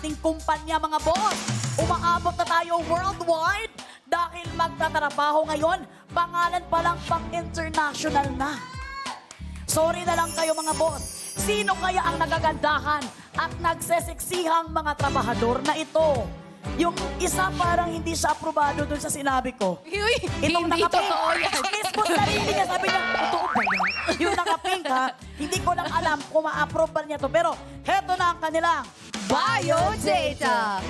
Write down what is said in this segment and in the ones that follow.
ating kumpanya, mga boss. Umaabot na tayo worldwide dahil magtatrabaho ngayon, pangalan pa lang pang international na. Sorry na lang kayo, mga boss. Sino kaya ang nagagandahan at nagseseksihang mga trabahador na ito? Yung isa parang hindi siya aprobado dun sa sinabi ko. Uy, Itong hindi nakapink. totoo yan. Mismo sarili niya, sabi niya, totoo ba yan? Yung nakapink, ha? Hindi ko lang alam kung ma-approve ba niya to. Pero, heto na ang kanilang Biodata.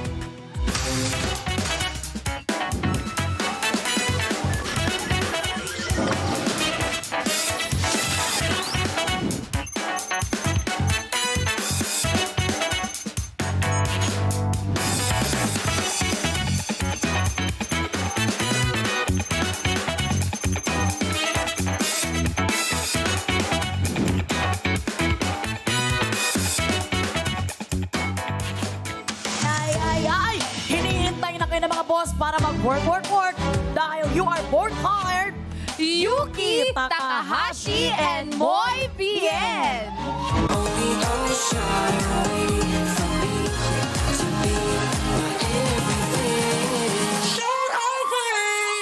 Ay! Hinihintay na kayo ng mga boss para mag-work. Dahil you are both hired. Yuki, Takahashi, and Moy Bien. Only shine away from me to be my everything. Shine away.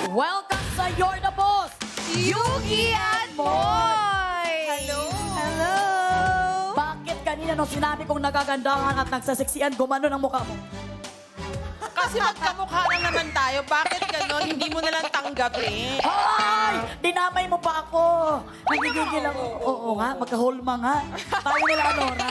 Welcome sa You're the Boss. Yuki and Moy. Hello! Bakit kanina nung sinabi kong nagagandahan at nagsaseksian, gumano ng mukha mo? Kasi magkamukha lang naman tayo. Bakit ganon? Hindi mo nalang tanggapin. Ay! Dinamay mo pa ako! Nagigigil ako. Oo nga, magkahulma nga. Tayo nila, Nora.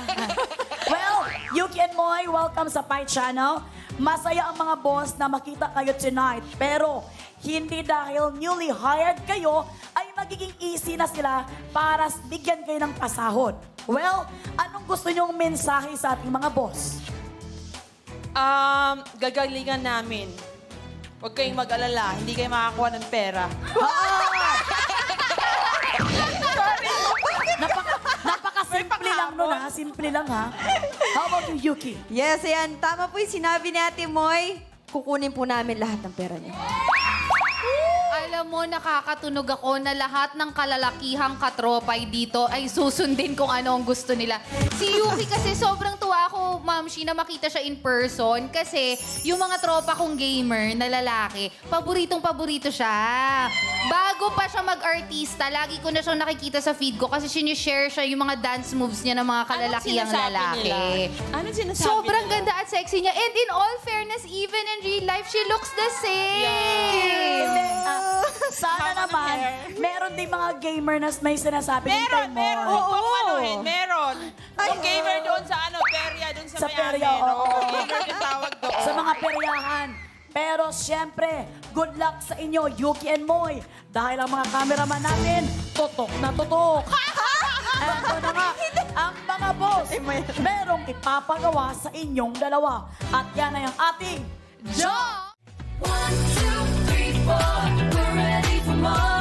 Well, Yuki and Moy, welcome sa Pi Channel. Masaya ang mga boss na makita kayo tonight. Pero, hindi dahil newly hired kayo, ay magiging easy na sila para bigyan kayo ng pasahod. Well, anong gusto nyong mensahe sa ating mga boss? Gagalingan namin. Huwag kayong mag-alala. Hindi kayo makakuha ng pera. Napaka-simple lang nun, ha? Simple lang, ha? How about you, Yuki? Yes, ayan. Tama po yung sinabi ni Ate Moy. Kukunin po namin lahat ng pera niya. Alam mo, nakakatunog ako na lahat ng kalalakihang katropay dito ay susundin kung ano ang gusto nila. Si Yuki kasi sobrang tuwa ako, Ma'am Shi, na makita siya in person kasi yung mga tropa kong gamer na lalaki, paboritong-paborito siya. Bago pa siya mag-artista, lagi ko na siyang nakikita sa feed ko kasi sinishare siya yung mga dance moves niya ng mga kalalakihang lalaki. Anong sinasabi Sobrang nila? ganda at sexy niya. And in all fairness, even in real life, she looks the same. Hindi. Sana Haba ng naman, hair. meron din mga gamer na may sinasabi din kay Moy. Meron. Huwag mong anuhin. Meron. Yung gamer doon sa perya, doon sa, Sa may perya, amin. oo. Gamer yung tawag doon. Sa mga peryahan. Pero siyempre, good luck sa inyo, Yuki and Moy. Dahil ang mga cameraman natin, tutok na tutok. Eto na nga, ang mga boss, merong ipapagawa sa inyong dalawa. At yan ay ang ating Jo! 1, 2, 3, 4. We're ready for more.